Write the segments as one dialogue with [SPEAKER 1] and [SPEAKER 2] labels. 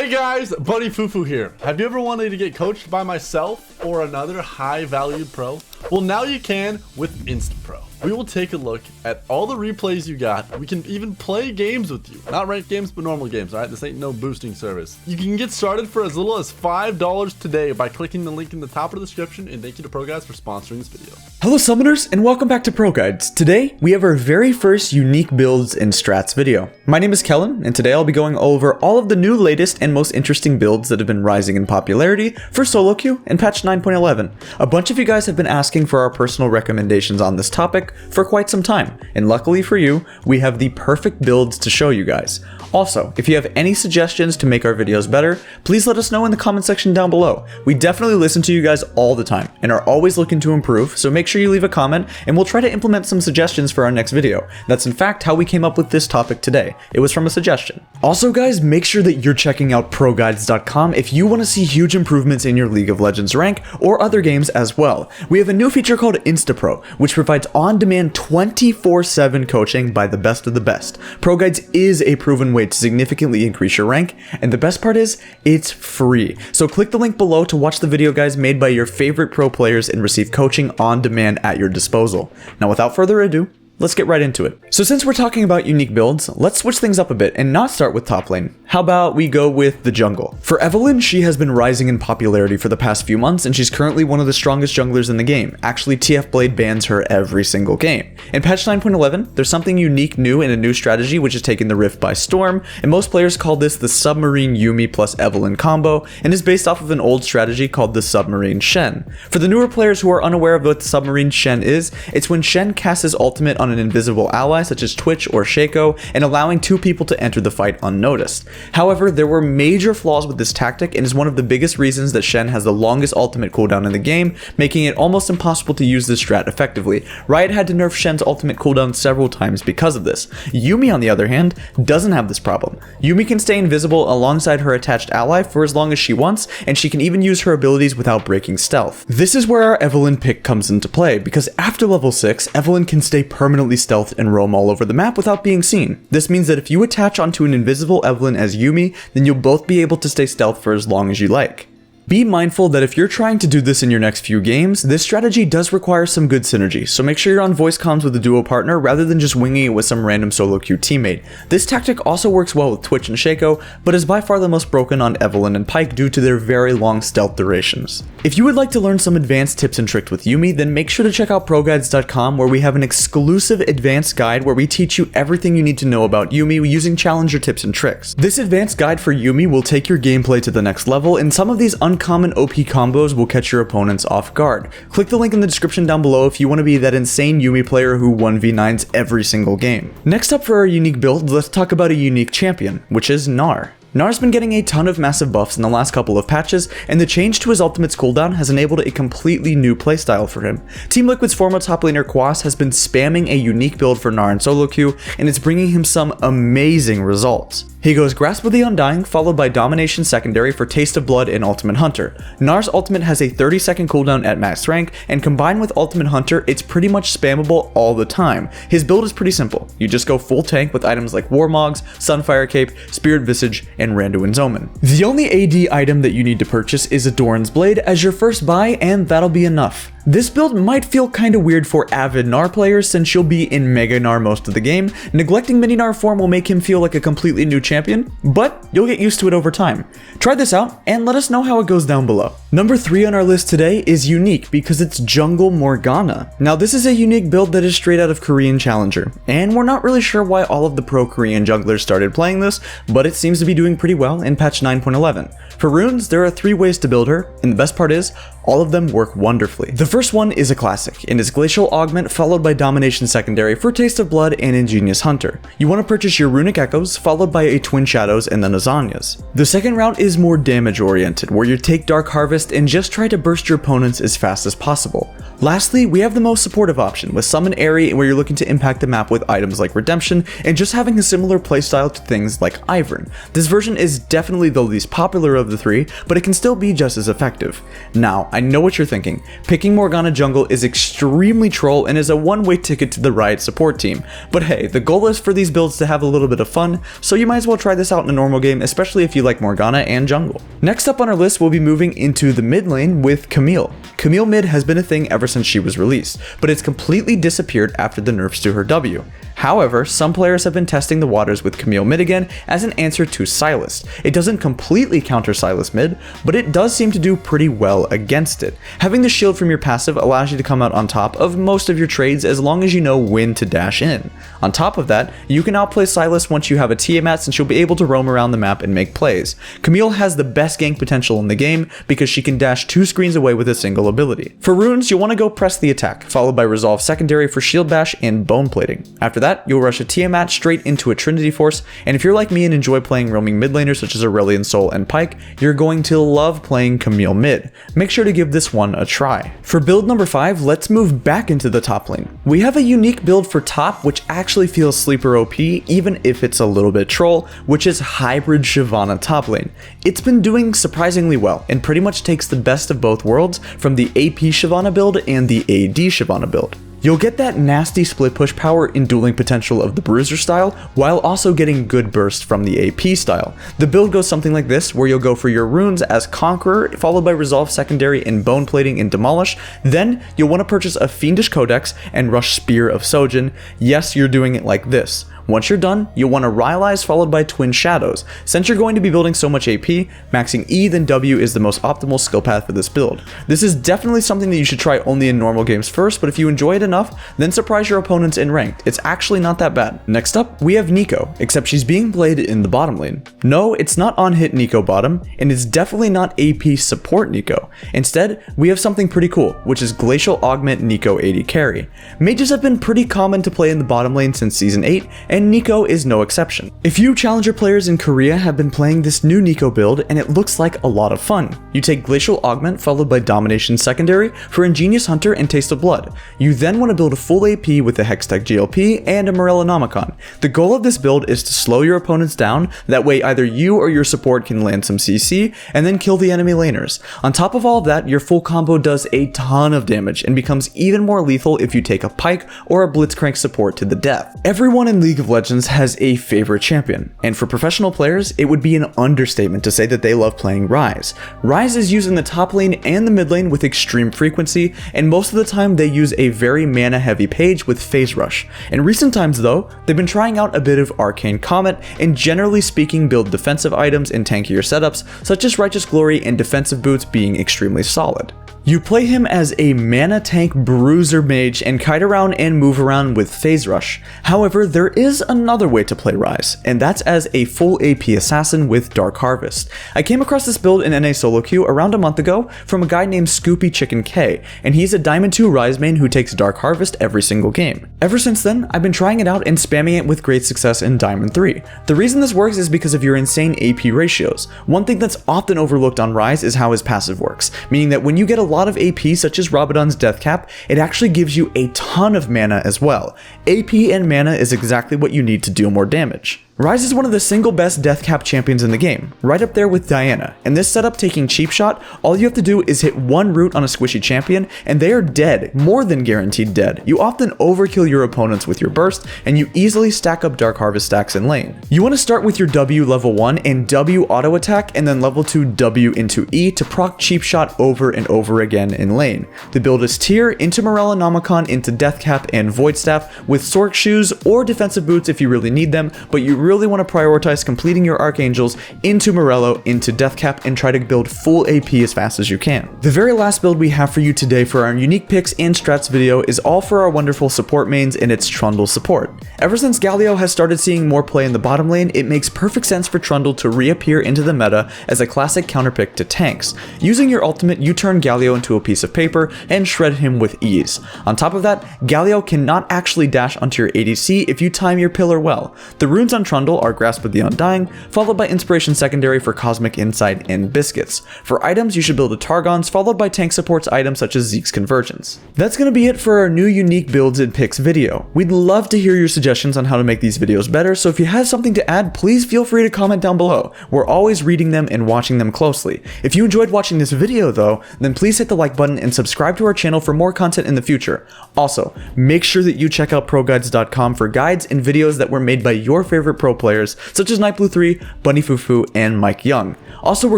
[SPEAKER 1] Hey guys, Buddy Fufu here. Have you ever wanted to get coached by myself or another high-valued pro? Well, now you can with InstaPro. We will take a look at all the replays you got. We can even play games with you. Not ranked games, but normal games, all right? This ain't no boosting service. You can get started for as little as $5 today by clicking the link in the top of the description, and thank you to ProGuides for sponsoring this video.
[SPEAKER 2] Hello summoners, and welcome back to ProGuides. Today, we have our very first unique builds in Strats video. My name is Kellen, and today I'll be going over all of the new latest and most interesting builds that have been rising in popularity for solo queue and patch 9.11. A bunch of you guys have been asking for our personal recommendations on this topic for quite some time, and luckily for you, we have the perfect builds to show you guys. Also, if you have any suggestions to make our videos better, please let us know in the comment section down below. We definitely listen to you guys all the time and are always looking to improve, so make sure you leave a comment and we'll try to implement some suggestions for our next video. That's in fact how we came up with this topic today. It was from a suggestion. Also guys, make sure that you're checking out ProGuides.com if you want to see huge improvements in your League of Legends rank or other games as well. We have a new feature called InstaPro, which provides on-demand 24/7 coaching by the best of the best. ProGuides is a proven way to significantly increase your rank, and the best part is, it's free. So click the link below to watch the video guides made by your favorite pro players and receive coaching on demand at your disposal. Now without further ado, let's get right into it. So since we're talking about unique builds, let's switch things up a bit and not start with top lane. How about we go with the jungle? For Evelynn, she has been rising in popularity for the past few months, and she's currently one of the strongest junglers in the game. Actually, TF Blade bans her every single game. In patch 9.11, there's something unique new in a new strategy which is taking the Rift by storm, and most players call this the Submarine Yuumi plus Evelynn combo, and is based off of an old strategy called the Submarine Shen. For the newer players who are unaware of what the Submarine Shen is, it's when Shen casts his ultimate on an invisible ally such as Twitch or Shaco, and allowing two people to enter the fight unnoticed. However, there were major flaws with this tactic and is one of the biggest reasons that Shen has the longest ultimate cooldown in the game, making it almost impossible to use this strat effectively. Riot had to nerf Shen's ultimate cooldown several times because of this. Yuumi, on the other hand, doesn't have this problem. Yuumi can stay invisible alongside her attached ally for as long as she wants, and she can even use her abilities without breaking stealth. This is where our Evelynn pick comes into play, because after level 6, Evelynn can stay permanently stealthed and roam all over the map without being seen. This means that if you attach onto an invisible Evelynn as Yuumi, then you'll both be able to stay stealth for as long as you like. Be mindful that if you're trying to do this in your next few games, this strategy does require some good synergy, so make sure you're on voice comms with a duo partner rather than just winging it with some random solo queue teammate. This tactic also works well with Twitch and Shaco, but is by far the most broken on Evelynn and Pyke due to their very long stealth durations. If you would like to learn some advanced tips and tricks with Yuumi, then make sure to check out ProGuides.com, where we have an exclusive advanced guide where we teach you everything you need to know about Yuumi using challenger tips and tricks. This advanced guide for Yuumi will take your gameplay to the next level, and some of these uncommon OP combos will catch your opponents off guard. Click the link in the description down below if you want to be that insane Yuumi player who 1v9s every single game. Next up for our unique build, let's talk about a unique champion, which is Gnar. Gnar's been getting a ton of massive buffs in the last couple of patches, and the change to his ultimate's cooldown has enabled a completely new playstyle for him. Team Liquid's former top laner Quas has been spamming a unique build for Gnar in solo queue, and it's bringing him some amazing results. He goes Grasp of the Undying, followed by Domination Secondary for Taste of Blood and Ultimate Hunter. Gnar's ultimate has a 30-second cooldown at max rank, and combined with Ultimate Hunter, it's pretty much spammable all the time. His build is pretty simple. You just go full tank with items like Warmogs, Sunfire Cape, Spirit Visage, and Randuin's Omen. The only AD item that you need to purchase is a Doran's Blade as your first buy, and that'll be enough. This build might feel kinda weird for avid Gnar players since you'll be in Mega Gnar most of the game. Neglecting Mini Gnar form will make him feel like a completely new champion, but you'll get used to it over time. Try this out and let us know how it goes down below. Number 3 on our list today is unique because it's Jungle Morgana. Now this is a unique build that is straight out of Korean Challenger, and we're not really sure why all of the pro-Korean junglers started playing this, but it seems to be doing pretty well in patch 9.11. For runes, there are 3 ways to build her, and the best part is, all of them work wonderfully. The first one is a classic, and is Glacial Augment followed by Domination Secondary for Taste of Blood and Ingenious Hunter. You want to purchase your Runic Echoes, followed by a Twin Shadows and then Azanias. The second route is more damage oriented, where you take Dark Harvest and just try to burst your opponents as fast as possible. Lastly, we have the most supportive option with Summon Airy, where you're looking to impact the map with items like Redemption and just having a similar playstyle to things like Ivern. This version is definitely the least popular of the 3, but it can still be just as effective. Now, I know what you're thinking. Picking Morgana jungle is extremely troll and is a one-way ticket to the Riot support team. But hey, the goal is for these builds to have a little bit of fun, so you might as well try this out in a normal game, especially if you like Morgana and jungle. Next up on our list, we'll be moving into the mid lane with Camille. Camille mid has been a thing ever since she was released, but it's completely disappeared after the nerfs to her W. However, some players have been testing the waters with Camille mid again as an answer to Sylas. It doesn't completely counter Sylas mid, but it does seem to do pretty well against it. Having the shield from your passive allows you to come out on top of most of your trades as long as you know when to dash in. On top of that, you can outplay Sylas once you have a Tiamat since she'll be able to roam around the map and make plays. Camille has the best gank potential in the game because she can dash 2 screens away with a single ability. For runes, you'll want to go press the attack, followed by resolve secondary for shield bash and bone plating. After that, you'll rush a Tiamat straight into a Trinity Force, and if you're like me and enjoy playing roaming mid laners such as Aurelion Sol and Pyke, you're going to love playing Camille mid. Make sure to give this one a try. For build number 5, let's move back into the top lane. We have a unique build for top which actually feels sleeper OP even if it's a little bit troll, which is hybrid Shyvana top lane. It's been doing surprisingly well and pretty much takes the best of both worlds from the AP Shyvana build and the AD Shyvana build. You'll get that nasty split push power and dueling potential of the Bruiser style, while also getting good burst from the AP style. The build goes something like this, where you'll go for your runes as Conqueror, followed by Resolve Secondary and Bone Plating and Demolish. Then, you'll want to purchase a Fiendish Codex and rush Spear of Sojin. Yes, you're doing it like this. Once you're done, you'll want to Rylai's followed by Twin Shadows. Since you're going to be building so much AP, maxing E then W is the most optimal skill path for this build. This is definitely something that you should try only in normal games first, but if you enjoy it enough, then surprise your opponents in ranked. It's actually not that bad. Next up, we have Neeko, except she's being played in the bottom lane. No, it's not on-hit Neeko bottom, and it's definitely not AP support Neeko. Instead, we have something pretty cool, which is Glacial Augment Neeko AD carry. Mages have been pretty common to play in the bottom lane since Season 8, and Neeko is no exception. A few challenger players in Korea have been playing this new Neeko build, and it looks like a lot of fun. You take Glacial Augment followed by Domination Secondary for Ingenious Hunter and Taste of Blood. You then want to build a full AP with a Hextech GLP and a Morellonomicon. The goal of this build is to slow your opponents down, that way either you or your support can land some CC and then kill the enemy laners. On top of all of that, your full combo does a ton of damage and becomes even more lethal if you take a Pyke or a Blitzcrank support to the death. Everyone in League of Legends has a favorite champion, and for professional players, it would be an understatement to say that they love playing Ryze. Ryze is used in the top lane and the mid lane with extreme frequency, and most of the time they use a very mana heavy page with Phase Rush. In recent times though, they've been trying out a bit of Arcane Comet, and generally speaking build defensive items in tankier setups, such as Righteous Glory and defensive boots being extremely solid. You play him as a mana tank bruiser mage and kite around and move around with Phase Rush. However, there is another way to play Ryze, and that's as a full AP assassin with Dark Harvest. I came across this build in NA solo queue around a month ago from a guy named Scoopy Chicken K, and he's a Diamond 2 Ryze main who takes Dark Harvest every single game. Ever since then, I've been trying it out and spamming it with great success in Diamond 3. The reason this works is because of your insane AP ratios. One thing that's often overlooked on Ryze is how his passive works, meaning that when you get a lot of AP such as Rabadon's Death Cap, it actually gives you a ton of mana as well. AP and mana is exactly what you need to deal more damage. Ryze is one of the single best death cap champions in the game, right up there with Diana. In this setup taking cheap shot, all you have to do is hit one root on a squishy champion and they are dead, more than guaranteed dead. You often overkill your opponents with your burst and you easily stack up Dark Harvest stacks in lane. You want to start with your W level 1 and W auto attack and then level 2 W into E to proc cheap shot over and over again in lane. The build is tier into Morellonomicon into Death Cap and Void Staff with Sork shoes or defensive boots if you really need them, but you really want to prioritize completing your Archangels into Morello, into Death Cap, and try to build full AP as fast as you can. The very last build we have for you today for our unique picks and strats video is all for our wonderful support mains and its Trundle support. Ever since Galio has started seeing more play in the bottom lane, it makes perfect sense for Trundle to reappear into the meta as a classic counterpick to tanks. Using your ultimate, you turn Galio into a piece of paper and shred him with ease. On top of that, Galio cannot actually dash onto your ADC if you time your pillar well. The runes on Trundle are Grasp of the Undying, followed by Inspiration Secondary for Cosmic Insight and Biscuits. For items, you should build a Targon's, followed by tank supports items such as Zeke's Convergence. That's going to be it for our new unique builds and picks video. We'd love to hear your suggestions on how to make these videos better, so if you have something to add, please feel free to comment down below. We're always reading them and watching them closely. If you enjoyed watching this video though, then please please hit the like button and subscribe to our channel for more content in the future. Also, make sure that you check out ProGuides.com for guides and videos that were made by your favorite pro players, such as Nightblue3, BunnyFuFu, and Mike Young. Also, we're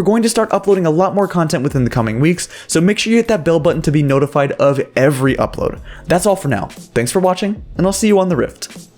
[SPEAKER 2] going to start uploading a lot more content within the coming weeks, so make sure you hit that bell button to be notified of every upload. That's all for now. Thanks for watching, and I'll see you on the Rift.